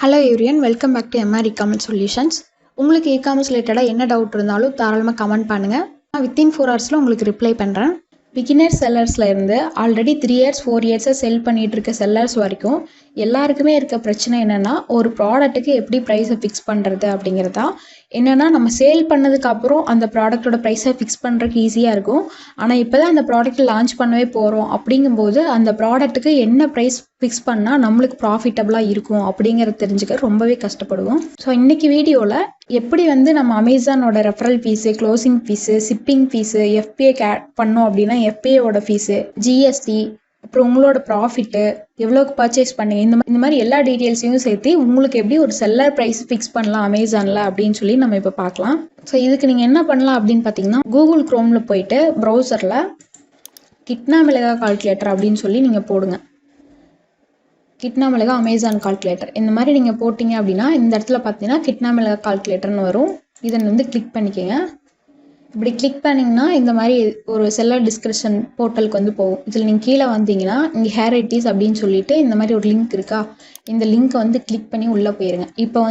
Hello everyone, welcome back to MR ecommerce solutions. உங்களுக்கு ecommerce ரிலேட்டடாக என்ன டவுட் இருந்தாலும் தாராளமாக கமெண்ட் பண்ணுங்கள். நான் வித்தின் 4 ஹவர்ஸில் உங்களுக்கு ரிப்ளை பண்ணுறேன். பிகினர் செல்லர்ஸில் இருந்து ஆல்ரெடி 3 இயர்ஸ் 4 இயர்ஸாக செல் பண்ணிகிட்டு இருக்க செல்லர்ஸ் வரைக்கும் எல்லாருக்குமே இருக்க பிரச்சனை என்னென்னா, ஒரு ப்ராடக்ட்டுக்கு எப்படி ப்ரைஸை ஃபிக்ஸ் பண்ணுறது அப்படிங்கிறதா. என்னென்னா, நம்ம சேல் பண்ணதுக்கு அப்புறம் அந்த ப்ராடக்ட்டோட ப்ரைஸை ஃபிக்ஸ் பண்ணுறதுக்கு ஈஸியாக இருக்கும். ஆனால் இப்போ தான் அந்த ப்ராடக்ட் லான்ச் பண்ணவே போகிறோம் அப்படிங்கும்போது அந்த ப்ராடக்ட்டுக்கு என்ன ப்ரைஸ் ஃபிக்ஸ் பண்ணால் நம்மளுக்கு ப்ராஃபிட்டபுளாக இருக்கும் அப்படிங்கிறத தெரிஞ்சுக்க ரொம்பவே கஷ்டப்படுவோம். ஸோ இன்றைக்கி வீடியோவில் எப்படி நம்ம அமேசானோட referral fees, closing fees, shipping fees, FBA பண்ணோம் அப்படின்னா எஃபிஏவோட ஃபீஸு, ஜிஎஸ்டி, அப்புறம் உங்களோட ப்ராஃபிட்டு, எவ்வளோக்கு பர்ச்சேஸ் பண்ணீங்க, இந்த மாதிரி எல்லா டீட்டெயில்ஸையும் சேர்த்து உங்களுக்கு எப்படி ஒரு செல்லர் ப்ரைஸ் ஃபிக்ஸ் பண்ணலாம் அமேசானில் அப்படின்னு சொல்லி நம்ம இப்போ பார்க்கலாம். ஸோ இதுக்கு நீங்கள் என்ன பண்ணலாம் அப்படின்னு பார்த்தீங்கன்னா, கூகுள் க்ரோமில் போயிட்டு ப்ரௌசரில் கிட்னா மிளகா கால்குலேட்டர் அப்படின்னு சொல்லி நீங்கள் போடுங்க. கிட்னா மிளகா அமேசான் கால்குலேட்டர் இந்த மாதிரி நீங்கள் போட்டிங்க அப்படின்னா இந்த இடத்துல பார்த்தீங்கன்னா கிட்னா மிளகா கால்குலேட்டர்னு வரும். இதை கிளிக் பண்ணிக்கோங்க. இப்படி கிளிக் பண்ணிங்கன்னா இந்த மாதிரி ஒரு செல்லர் டிஸ்கிரிப்ஷன் போர்ட்டலுக்கு போகும். இதில் நீங்கள் கீழே வந்தீங்கன்னா இங்கே ஹேர் ஐட்டிஸ் அப்படின்னு சொல்லிட்டு இந்த மாதிரி ஒரு லிங்க் இருக்கா, இந்த லிங்க்கை கிளிக் பண்ணி உள்ளே போயிருங்க. இப்போ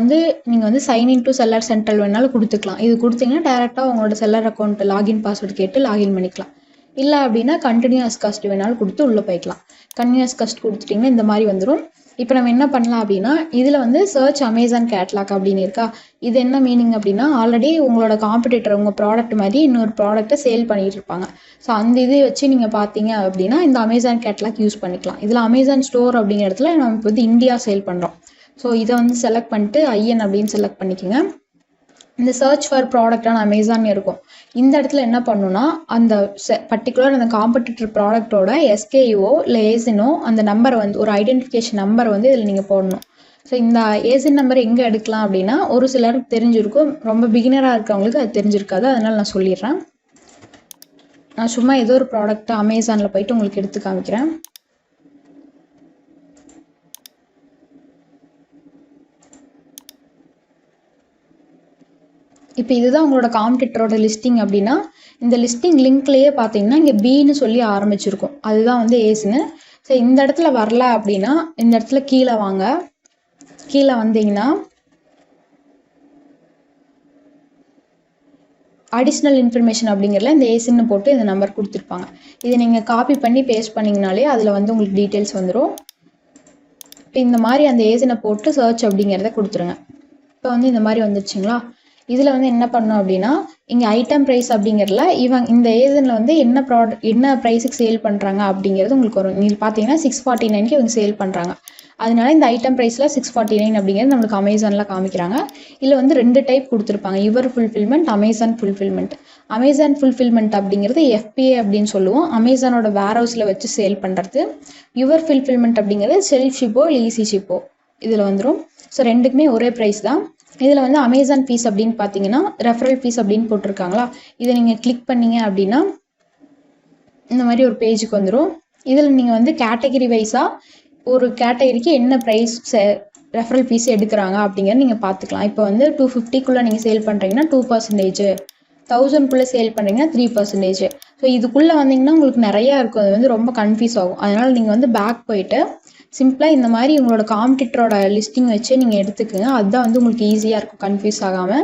நீங்கள் சைன்இன் டு செல்லர் சென்ட்ரல் வேணாலும் கொடுத்துக்கலாம். இது கொடுத்தீங்கன்னா டேரெக்டாக உங்களோட செல்லர் அக்கௌண்ட் லாகின் பாஸ்வேர்டு கேட்டு லாகின் பண்ணிக்கலாம். இல்லை அப்படின்னா கண்டினியூஸ் காஸ்ட் வேணாலும் கொடுத்து உள்ளே போய்க்கலாம். கண்டினியூஸ் காஸ்ட் கொடுத்துட்டிங்கன்னா இந்த மாதிரி வந்துடும். இப்போ நம்ம என்ன பண்ணலாம் அப்படின்னா, இதில் சர்ச் அமேசான் கேட்லாக் அப்படின்னு இருக்கா. இது என்ன மீனிங் அப்படின்னா, ஆல்ரெடி உங்களோட காம்படிட்டர் உங்கள் ப்ராடக்ட் மாதிரி இன்னொரு ப்ராடக்ட்டை சேல் பண்ணிகிட்டு இருப்பாங்க. ஸோ அந்த இதை வச்சு நீங்கள் பார்த்தீங்க அப்படின்னா இந்த அமேசான் கேட்லாக் யூஸ் பண்ணிக்கலாம். இதில் அமேசான் ஸ்டோர் அப்படிங்கிற இடத்துல நம்ம இந்தியா சேல் பண்ணுறோம். ஸோ இதை செலக்ட் பண்ணிட்டு ஐஎன் அப்படின்னு செலக்ட் பண்ணிக்கோங்க. இந்த சர்ச் ஃபார் ப்ராடக்டான அமேசான் இருக்கும். இந்த இடத்துல என்ன பண்ணுன்னா, அந்த பர்டிகுலர் அந்த காம்படிட்டர் ப்ராடக்டோட எஸ்கேஓ இல்லை ஏசினோ அந்த நம்பரை ஒரு ஐடென்டிஃபிகேஷன் நம்பரை இதில் நீங்கள் போடணும். ஸோ இந்த ஏசின் நம்பர் எங்கே எடுக்கலாம் அப்படின்னா, ஒரு சிலருக்கு தெரிஞ்சிருக்கும், ரொம்ப பிகினராக இருக்கவங்களுக்கு அது தெரிஞ்சிருக்காது. அதனால் நான் சொல்லிடுறேன். நான் சும்மா ஏதோ ஒரு ப்ராடக்ட்டை அமேசானில் போயிட்டு உங்களுக்கு எடுத்து காமிக்கிறேன். இப்போ இதுதான் உங்களோட காம்படிட்டரோட லிஸ்டிங் அப்படின்னா, இந்த லிஸ்டிங் லிங்க்லேயே பார்த்தீங்கன்னா இங்கே பின்னு சொல்லி ஆரம்பிச்சிருக்கும். அதுதான் ஏசுன்னு. ஸோ இந்த இடத்துல வரல அப்படின்னா இந்த இடத்துல கீழே வாங்க. கீழே வந்தீங்கன்னா அடிஷ்னல் இன்ஃபர்மேஷன் அப்படிங்கிறதுல இந்த ஏசின்னு போட்டு இந்த நம்பர் கொடுத்துருப்பாங்க. இதை நீங்கள் காப்பி பண்ணி பேஸ்ட் பண்ணிங்கனாலே அதில் உங்களுக்கு டீட்டெயில்ஸ் வந்துடும். இப்போ இந்த மாதிரி அந்த ஏசினை போட்டு சர்ச் அப்படிங்கிறத கொடுத்துருங்க. இப்போ இந்த மாதிரி வந்துருச்சுங்களா. இதில் என்ன பண்ணணும் அப்படின்னா, இங்கே ஐட்டம் ப்ரைஸ் அப்படிங்கிறதுல இந்த ஏஜென்ட்டில் என்ன ப்ரைஸுக்கு சேல் பண்ணுறாங்க அப்படிங்கிறது உங்களுக்கு வரும். நீங்கள் பார்த்தீங்கன்னா 649க்கு இவங்க சேல் பண்ணுறாங்க. அதனால இந்த ஐட்டம் ப்ரைஸில் 649 அப்படிங்கிறது நம்மளுக்கு அமேசானில் காமிக்கிறாங்க. இதில் 2 டைப் கொடுத்துருப்பாங்க, your fulfilment, Amazon fulfilment. Amazon fulfilment அப்படிங்கிறது எஃபிஏ அப்படின்னு சொல்லுவோம், அமேசானோட வேர் ஹவுஸில் வச்சு சேல் பண்ணுறது. யுவர் ஃபுல்ஃபில்மெண்ட் அப்படிங்கிறது செல்ஃப் ஷிப்போ இல்லை ஈஸி ஷிப்போ இதில் வந்துடும். ஸோ ரெண்டுக்குமே ஒரே ப்ரைஸ் தான். இதில் அமேசான் ஃபீஸ் அப்படின்னு பார்த்தீங்கன்னா ரெஃபரல் ஃபீஸ் அப்படின்னு போட்டிருக்காங்களா. இதை நீங்கள் கிளிக் பண்ணீங்க அப்படின்னா இந்த மாதிரி ஒரு பேஜுக்கு வந்துடும். இதில் நீங்கள் கேட்டகரி வைஸாக ஒரு கேட்டகரிக்கு என்ன ப்ரைஸ் ரெஃபரல் ஃபீஸ் எடுக்கிறாங்க அப்படிங்கிறத நீங்கள் பார்த்துக்கலாம். இப்போ 250க்குள்ளே நீங்கள் சேல் பண்ணுறீங்கன்னா 2%, 1000க்குள்ளே சேல் பண்ணுறீங்கன்னா 3%. ஸோ இதுக்குள்ளே வந்தீங்கன்னா உங்களுக்கு நிறையா இருக்கும். அது ரொம்ப கன்ஃபியூஸ் ஆகும். அதனால் நீங்கள் பேக் போயிட்டு சிம்பிளாக இந்த மாதிரி உங்களோட காம்படிட்டரோட லிஸ்டிங் வச்சு நீங்கள் எடுத்துக்கோங்க. அதுதான் உங்களுக்கு ஈஸியாக இருக்கும், கன்ஃபியூஸ் ஆகாமல்.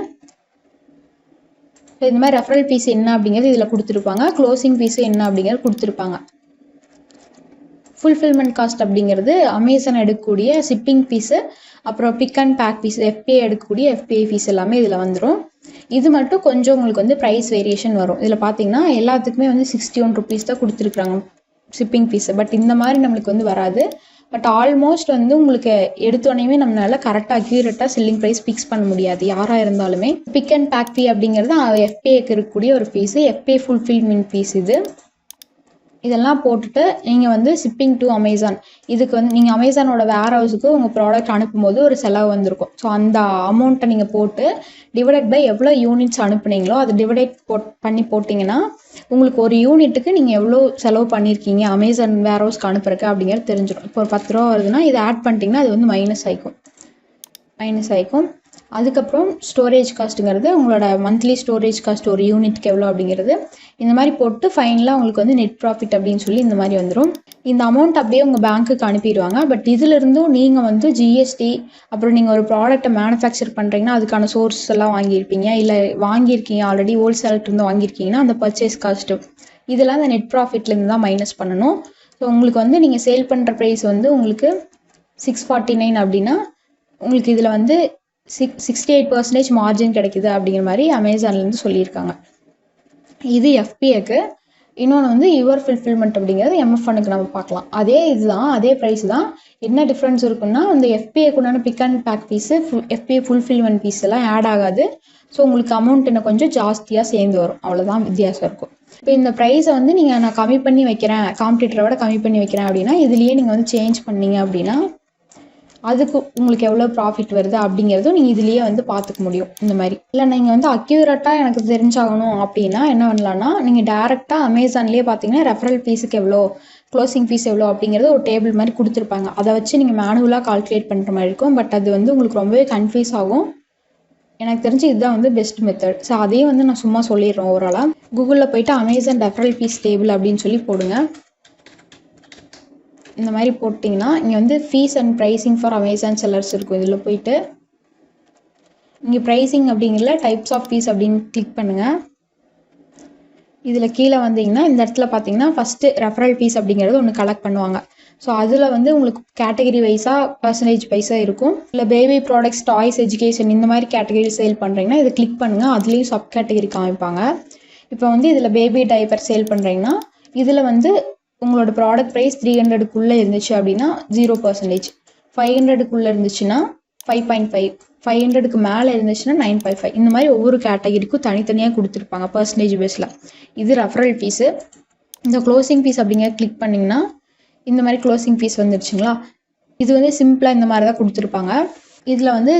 இந்த மாதிரி ரெஃபரல் ஃபீஸ் என்ன அப்படிங்கிறது இதில் கொடுத்துருப்பாங்க, க்ளோசிங் ஃபீஸு என்ன அப்படிங்கிறது கொடுத்துருப்பாங்க. ஃபுல்ஃபில்மெண்ட் காஸ்ட் அப்படிங்கிறது அமேசான் எடுக்கக்கூடிய ஷிப்பிங் ஃபீஸு, அப்புறம் பிக் அண்ட் பேக் ஃபீஸ், எஃபிஏ எடுக்கக்கூடிய எஃபிஏ ஃபீஸ் எல்லாமே இதில் வந்துடும். இது மட்டும் கொஞ்சம் உங்களுக்கு ப்ரைஸ் வேரியேஷன் வரும். இதில் பார்த்தீங்கன்னா எல்லாத்துக்குமே 61 ருபீஸ் தான் கொடுத்துருக்குறாங்க ஷிப்பிங் ஃபீஸு. பட் இந்த மாதிரி நம்மளுக்கு வராது. பட் ஆல்மோஸ்ட் உங்களுக்கு எடுத்தோடனே நம்மளால கரெக்டாக அக்யூரேட்டாக செல்லிங் ப்ரைஸ் ஃபிக்ஸ் பண்ண முடியாது யாராக இருந்தாலுமே. பிக் அண்ட் பேக் ஃபீ அப்படிங்கிறது எஃபிஏக்கு இருக்கக்கூடிய ஒரு ஃபீஸு, எஃபிஏ ஃபுல்ஃபில்மெண்ட் ஃபீஸ். இதெல்லாம் போட்டுட்டு நீங்கள் ஷிப்பிங் டு அமேசான், இதுக்கு நீங்கள் அமேசானோட வேர் ஹவுஸுக்கு உங்கள் ப்ராடக்ட் அனுப்பும்போது ஒரு செலவு வந்திருக்கும். ஸோ அந்த அமௌண்ட்டை நீங்கள் போட்டு டிவைடட் பை எவ்வளோ யூனிட்ஸ் அனுப்புனீங்களோ அதை டிவைடேட் பண்ணி போட்டிங்கன்னா உங்களுக்கு ஒரு யூனிட்டுக்கு நீங்கள் எவ்வளோ செலவு பண்ணியிருக்கீங்க அமேசான் வேர் ஹவுஸ்க்கு அனுப்புறக்கு அப்படிங்கிறது தெரிஞ்சிடும். இப்போ ஒரு 10 ரூபா வருதுன்னா இதை ஆட் பண்ணிட்டீங்கன்னா அது மைனஸ் ஆகிக்கும். அதுக்கப்புறம் ஸ்டோரேஜ் காஸ்ட்டுங்கிறது உங்களோட மந்த்லி ஸ்டோரேஜ் காஸ்ட் ஒரு யூனிட்க்கு எவ்வளோ அப்படிங்கிறது இந்த மாதிரி போட்டு ஃபைனலாக உங்களுக்கு வந்து நெட் ப்ராஃபிட் அப்படின்னு சொல்லி இந்த மாதிரி வந்துடும். இந்த அமௌண்ட் அப்படியே உங்கள் பேங்க்குக்கு அனுப்பிடுவாங்க. பட் இதிலிருந்தும் நீங்கள் வந்து ஜிஎஸ்டி அப்புறம் நீங்கள் ஒரு ப்ராடக்ட்டை மேனுஃபேக்சர் பண்ணுறீங்கன்னா அதுக்கான சோர்ஸ் எல்லாம் வாங்கியிருப்பீங்க, இல்லை வாங்கியிருக்கீங்க ஆல்ரெடி ஹோல்சேல்கிட்டருந்து வாங்கியிருக்கீங்கன்னா அந்த பர்ச்சேஸ் காஸ்ட்டு இதெல்லாம் அந்த நெட் ப்ராஃபிட்லேருந்து தான் மைனஸ் பண்ணணும். ஸோ உங்களுக்கு வந்து நீங்கள் சேல் பண்ணுற ப்ரைஸ் வந்து உங்களுக்கு 649 அப்படின்னா உங்களுக்கு இதில் வந்து 68% மார்ஜின் கிடைக்குது அப்படிங்கிற மாதிரி அமேசான்லேருந்து சொல்லியிருக்காங்க. இது எஃபிஏக்கு. இன்னொன்று வந்து யுவர் ஃபில்ஃபில்மெண்ட் அப்படிங்கிறது எம்எஃப்ஒனுக்கு நம்ம பார்க்கலாம். அதே இதுதான், அதே ப்ரைஸ் தான். என்ன டிஃப்ரென்ஸ் இருக்குன்னா அந்த எஃபிஏக்கு உண்டான pick and pack fees FBA fulfilment fees எல்லாம் ஆட் ஆகாது. ஸோ உங்களுக்கு அமௌண்ட் இன்னும் கொஞ்சம் ஜாஸ்தியாக சேர்ந்து வரும், அவ்வளோதான் வித்தியாசம் இருக்கும். இப்போ இந்த ப்ரைஸை வந்து நீங்கள் நான் கம்மி பண்ணி வைக்கிறேன், காம்படிட்டரை விட கம்மி பண்ணி வைக்கிறேன் அப்படின்னா இதுலேயே நீங்கள் வந்து சேஞ்ச் பண்ணீங்க அப்படின்னா அதுக்கு உங்களுக்கு எவ்வளோ ப்ராஃபிட் வருது அப்படிங்கிறதும் நீங்கள் இதுலேயே வந்து பார்த்துக்க முடியும். இந்த மாதிரி இல்லை நீங்கள் வந்து அக்யூரேட்டாக எனக்கு தெரிஞ்சாகணும் அப்படின்னா என்ன பண்ணலான்னா நீங்கள் டேரெக்டாக அமேசான்லேயே பார்த்தீங்கன்னா ரெஃபரல் ஃபீஸுக்கு எவ்வளோ, க்ளோசிங் ஃபீஸ் எவ்வளோ அப்படிங்கிறது ஒரு டேபிள் மாதிரி கொடுத்துருப்பாங்க. அதை வச்சு நீங்கள் மேனுவலாக கால்குலேட் பண்ணுற மாதிரி இருக்கும். பட் அது வந்து உங்களுக்கு ரொம்பவே கன்ஃபியூஸ் ஆகும். எனக்கு தெரிஞ்சு இதுதான் வந்து பெஸ்ட் மெத்தட். ஸோ அதையும் வந்து நான் சும்மா சொல்லிடுறேன் ஓவராலாக. கூகுளில் போய்ட்டு அமேசான் ரெஃபரல் ஃபீஸ் டேபிள் அப்படின்னு சொல்லி போடுங்க. இந்த மாதிரி போட்டிங்கன்னா இங்கே வந்து fees and pricing for Amazon sellers இருக்கும். இதில் போயிட்டு இங்கே ப்ரைஸிங் அப்படிங்கிற டைப்ஸ் ஆஃப் ஃபீஸ் அப்படின்னு கிளிக் பண்ணுங்கள். இதில் கீழே வந்தீங்கன்னா இந்த இடத்துல பார்த்தீங்கன்னா ஃபஸ்ட்டு ரெஃபரல் ஃபீஸ் அப்படிங்கிறது ஒன்று கலெக்ட் பண்ணுவாங்க. ஸோ அதில் வந்து உங்களுக்கு கேட்டகரி வைஸாக பர்சன்டேஜ் வைஸாக இருக்கும். இல்லை பேபி ப்ராடக்ட்ஸ், டாய்ஸ், எஜுகேஷன் இந்த மாதிரி கேட்டகரி சேல் பண்ணுறீங்கன்னா இதை கிளிக் பண்ணுங்கள். அதுலேயும் சப் கேட்டகரி காமிப்பாங்க. இப்போ வந்து இதில் பேபி டைப்பர் சேல் பண்ணுறீங்கன்னா இதில் வந்து உங்களோட ப்ராடக்ட் ப்ரைஸ் 300க்குள்ளே இருந்துச்சு அப்படின்னா 0%, 500க்குள்ளே இருந்துச்சுன்னா 5.5, 500க்கு மேலே இருந்துச்சுன்னா 9.5. இந்த மாதிரி ஒவ்வொரு கேட்டகரிக்கும் தனித்தனியாக கொடுத்துருப்பாங்க பர்சன்டேஜ் பேஸில். இது ரெஃபரல் ஃபீஸு. இந்த க்ளோசிங் ஃபீஸ் அப்படிங்கிற கிளிக் பண்ணிங்கன்னா இந்த மாதிரி க்ளோசிங் ஃபீஸ் வந்துருச்சுங்களா. இது வந்து சிம்பிளாக இந்த மாதிரி தான் கொடுத்துருப்பாங்க. இதில் வந்து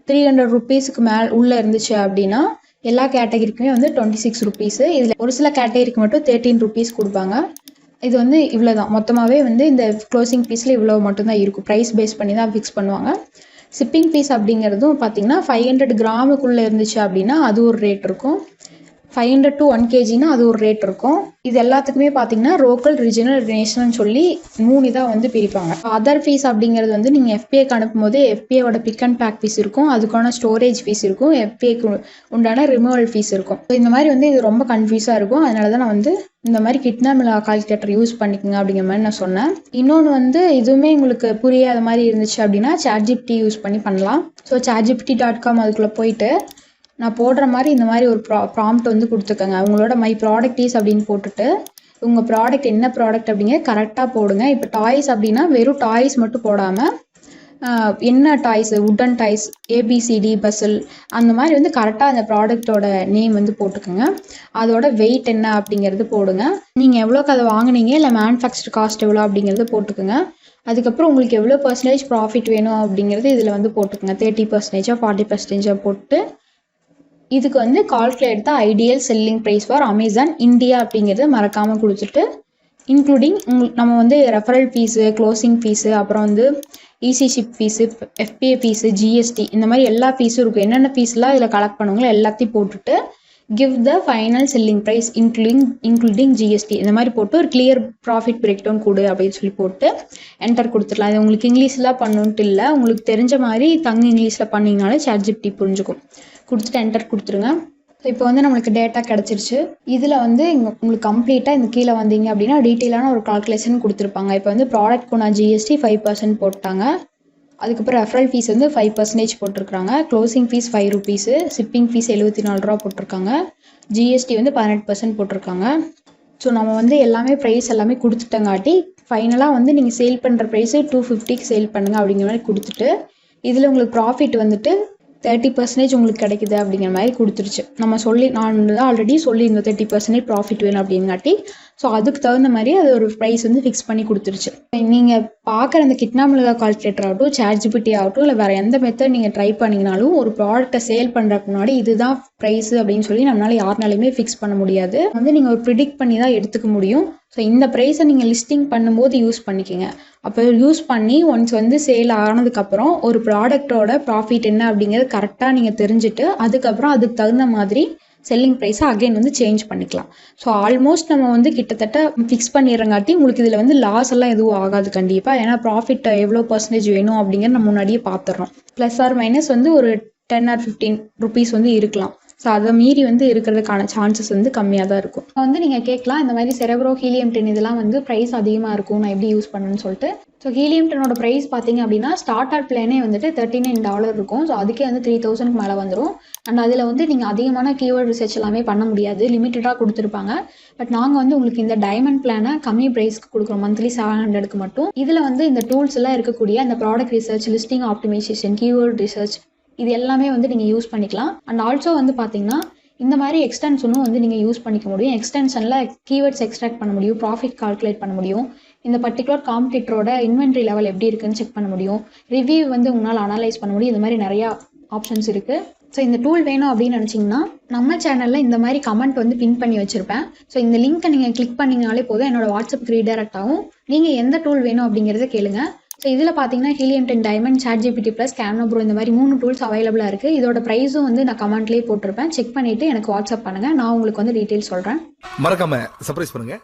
300 ருபீஸுக்கு மேலே உள்ளே இருந்துச்சு அப்படின்னா எல்லா கேட்டகரிக்குமே வந்து 26 ருபீஸு. இதில் ஒரு சில கேட்டகரிக்கு மட்டும் 13 ருபீஸ் கொடுப்பாங்க. இது வந்து இவ்வளோ தான் மொத்தமாகவே வந்து இந்த க்ளோசிங் ஃபீஸில் இவ்வளோ மட்டும்தான் இருக்கும். ப்ரைஸ் பேஸ் பண்ணி தான் ஃபிக்ஸ் பண்ணுவாங்க. ஷிப்பிங் ஃபீஸ் அப்படிங்கிறதும் பார்த்தீங்கன்னா 500 கிராமுக்குள்ளே இருந்துச்சு அப்படின்னா அது ஒரு ரேட் இருக்கும். 500 to 1 kgனா அது ஒரு ரேட் இருக்கும். இது எல்லாத்துக்குமே பார்த்தீங்கன்னா லோக்கல், ரீஜனல், நேஷனல்னு சொல்லி 3 இதாக வந்து பிரிப்பாங்க. அதர் ஃபீஸ் அப்படிங்கிறது வந்து நீங்கள் எஃபிஏக்கு அனுப்பும் போது எஃபிஏவோட பிக் அண்ட் பேக் ஃபீஸ் இருக்கும், அதுக்கான ஸ்டோரேஜ் ஃபீஸ் இருக்கும், எஃபிஏக்கு உண்டான ரிமூவல் ஃபீஸ் இருக்கும். ஸோ இந்த மாதிரி வந்து இது ரொம்ப கன்ஃபியூஸாக இருக்கும். அதனால தான் நான் வந்து இந்த மாதிரி கிட்னாமிலா கால்குலேட்டர் யூஸ் பண்ணிக்கோங்க அப்படிங்கிற மாதிரி நான் சொன்னேன். இன்னொன்று வந்து இதுவுமே உங்களுக்கு புரியாத மாதிரி இருந்துச்சு அப்படின்னா ChatGPT யூஸ் பண்ணி பண்ணலாம். ஸோ chatgpt.com அதுக்குள்ளே போயிட்டு நான் போடுற மாதிரி இந்த மாதிரி ஒரு ப்ராம்ப்ட் வந்து கொடுத்துக்கோங்க. உங்களோட மை ப்ராடக்ட் இஸ் அப்படின்னு போட்டுட்டு உங்கள் ப்ராடக்ட் என்ன ப்ராடக்ட் அப்படிங்க கரெக்டாக போடுங்க. இப்போ டாய்ஸ் அப்படின்னா வெறும் டாய்ஸ் மட்டும் போடாமல் என்ன toys, wooden toys, ABCD, puzzle அந்த மாதிரி வந்து கரெக்டாக அந்த ப்ராடக்டோட நேம் வந்து போட்டுக்கோங்க. அதோட வெயிட் என்ன அப்படிங்கிறது போடுங்க. நீங்கள் எவ்வளோக்கு அதை வாங்கினீங்க, இல்லை மேனுஃபேக்சர் காஸ்ட் எவ்வளோ அப்படிங்கிறது போட்டுக்கோங்க. அதுக்கப்புறம் உங்களுக்கு எவ்வளோ பர்சன்டேஜ் ப்ராஃபிட் வேணும் அப்படிங்கிறது இதில் வந்து போட்டுக்கோங்க. 30%, 40% போட்டு இதுக்கு வந்து calculate the ideal selling price for Amazon India அப்படிங்கிறத மறக்காமல் கொடுத்துட்டு இன்க்ளூடிங் நம்ம வந்து ரெஃபரல் ஃபீஸு, க்ளோசிங் ஃபீஸு, அப்புறம் வந்து easy ship fees, FBA fees, GST இந்த மாதிரி எல்லா ஃபீஸும் இருக்கும். என்னென்ன ஃபீஸ்லாம் இதில் கலெக்ட் பண்ணுவாங்களோ எல்லாத்தையும் போட்டுட்டு give the final selling price including GST இந்த மாதிரி போட்டு ஒரு கிளியர் ப்ராஃபிட் பிரேக் டவுன் கொடு அப்படின்னு சொல்லி போட்டு என்டர் கொடுத்துடலாம். இது உங்களுக்கு இங்கிலீஷ்லாம் பண்ணணுன்ட்டு இல்லை, உங்களுக்கு தெரிஞ்ச மாதிரி இங்கிலீஷில் பண்ணிங்கனாலே ChatGPT புரிஞ்சுக்கும். கொடுத்துட்டு என்டர் கொடுத்துருங்க. ஸோ இப்போ வந்து நம்மளுக்கு டேட்டா கிடச்சிருச்சு. இதில் வந்து உங்களுக்கு கம்ப்ளீட்டாக இந்த கீழே வந்தீங்க அப்படின்னா டீட்டெயிலான ஒரு கால்குலேஷன் கொடுத்துருப்பாங்க. இப்போ வந்து ப்ராடக்ட்க்குனா ஜிஎஸ்டி 5% போட்டாங்க. அதுக்கப்புறம் ரெஃபரல் ஃபீஸ் வந்து 5% போட்டிருக்காங்க. Closing fees 5 rupees, shipping fees 74 ரூபா போட்டிருக்காங்க, ஜிஎஸ்டி வந்து 18% போட்டிருக்காங்க. ஸோ நம்ம வந்து எல்லாமே ப்ரைஸ் எல்லாமே கொடுத்துட்டங்காட்டி ஃபைனலாக வந்து நீங்கள் சேல் பண்ணுற ப்ரைஸு 250க்கு சேல் பண்ணுங்கள் அப்படிங்கிற மாதிரி கொடுத்துட்டு இதில் உங்களுக்கு ப்ராஃபிட் வந்துட்டு 30% உங்களுக்கு கிடைக்குது அப்படிங்கிற மாதிரி கொடுத்துருச்சு. நான் ஆல்ரெடி சொல்லியிருந்தோம் 30% ப்ராஃபிட் வேணும் அப்படிங்காட்டி ஸோ அதுக்கு தகுந்த மாதிரி அது ஒரு ப்ரைஸ் வந்து ஃபிக்ஸ் பண்ணி கொடுத்துருச்சு. நீங்கள் பார்க்குற அந்த கிட்னாமிலா கால்குலேட்டர் ஆகட்டும், ChatGPT ஆகட்டும், இல்லை வேறு எந்த மெத்தட் நீங்கள் ட்ரை பண்ணிங்கனாலும் ஒரு ப்ராடக்ட்டை சேல் பண்ணுறதுக்கு முன்னாடி இதுதான் ப்ரைஸு அப்படின்னு சொல்லி நம்மளால் யாருனாலையுமே ஃபிக்ஸ் பண்ண முடியாது. வந்து நீங்கள் ஒரு ப்ரிடிக்ட் பண்ணி தான் எடுத்துக்க முடியும். ஸோ இந்த ப்ரைஸை நீங்கள் லிஸ்டிங் பண்ணும்போது யூஸ் பண்ணிக்கோங்க. அப்போ யூஸ் பண்ணி ஒன்ஸ் வந்து சேல் ஆனதுக்கப்புறம் ஒரு ப்ராடக்ட்டோட ப்ராஃபிட் என்ன அப்படிங்கிறது கரெக்டாக நீங்கள் தெரிஞ்சுட்டு அதுக்கப்புறம் அதுக்கு தகுந்த மாதிரி செல்லிங் ப்ரைஸை அகைன் வந்து சேஞ்ச் பண்ணிக்கலாம். ஸோ ஆல்மோஸ்ட் நம்ம வந்து கிட்டத்தட்ட ஃபிக்ஸ் பண்ணிடுறங்காட்டி உங்களுக்கு இதில் வந்து லாஸ் எல்லாம் எதுவும் ஆகாது கண்டிப்பாக. ஏன்னா ப்ராஃபிட் எவ்வளோ பர்சன்டேஜ் வேணும் அப்படிங்கிறத நம்ம முன்னாடியே பார்த்துடுறோம். ப்ளஸ் ஆர் மைனஸ் வந்து ஒரு 10 or 15 rupees வந்து இருக்கலாம். ஸோ அதை மீறி வந்து இருக்கிறதுக்கான சான்சஸ் வந்து கம்மியாக தான் இருக்கும். இப்போ வந்து நீங்கள் கேட்கலாம், இந்த மாதிரி செரெப்ரோ, ஹீலியம் 10 இதெல்லாம் வந்து ப்ரைஸ் அதிகமாக இருக்கும், நான் எப்படி யூஸ் பண்ணணும்னு சொல்லிட்டு. ஸோ ஹீலியம் 10 ப்ரைஸ் பார்த்தீங்க அப்படின்னா ஸ்டார்டர் பிளானே வந்துட்டு $39 இருக்கும். ஸோ அதுக்கே வந்து 3000க்கு மேலே வந்துடும். அண்ட் அதில் வந்து நீங்கள் அதிகமான கீவேர்ட் ரிசர்ச் எல்லாமே பண்ண முடியாது, லிமிட்டடாக கொடுத்துருப்பாங்க. பட் நாங்கள் வந்து உங்களுக்கு இந்த டைமண்ட் பிளானை கம்மி ப்ரைஸ்க்கு கொடுக்குறோம், மந்த்லி 700க்கு மட்டும். இதில் வந்து இந்த டூல்ஸ் எல்லாம் இருக்கக்கூடிய இந்த product research, listing optimisation, keyword research இது எல்லாமே வந்து நீங்கள் யூஸ் பண்ணிக்கலாம். அண்ட் ஆல்சோ வந்து பார்த்தீங்கன்னா இந்த மாதிரி எக்ஸ்டென்ஷனும் வந்து நீங்கள் யூஸ் பண்ணிக்க முடியும். எக்ஸ்டென்ஷனில் கீவேர்ட்ஸ் எக்ஸ்ட்ராக்ட் பண்ண முடியும், ப்ராஃபிட் கால்குலேட் பண்ண முடியும், இந்த பர்டிகுலர் காம்படிட்டரோட இன்வென்ட்ரி லெவல் எப்படி இருக்குன்னு செக் பண்ண முடியும், ரிவ்யூ வந்து உங்களால் அனலைஸ் பண்ண முடியும். இந்த மாதிரி நிறையா ஆப்ஷன்ஸ் இருக்குது. ஸோ இந்த டூல் வேணும் அப்படின்னு நினச்சிங்கன்னா நம்ம சேனலில் இந்த மாதிரி கமெண்ட் வந்து பின் பண்ணி வச்சுருப்பேன். ஸோ இந்த லிங்க்கை நீங்கள் கிளிக் பண்ணிங்கனாலே போதும், என்னோட வாட்ஸ்அப்புக்கு ரீடைரக்ட் ஆகும். நீங்கள் எந்த டூல் வேணும் அப்படிங்கிறத கேளுங்க. ஸோ இதில் பார்த்தீங்கன்னா ஹீலியம் 10 டைமண்ட், ChatGPT ப்ளஸ், கேனோப்ரோ இந்த மாதிரி 3 டூல்ஸ் அவைலபிளாக இருக்குது. இதோட ப்ரைஸும் வந்து நான் கமெண்ட்லேயே போட்டிருப்பேன். செக் பண்ணிவிட்டு எனக்கு வாட்ஸ்அப் பண்ணுங்கள், நான் உங்களுக்கு வந்து டீட்டெயில்ஸ் சொல்கிறேன். மறக்காம சர்ப்ரைஸ் பண்ணுங்க.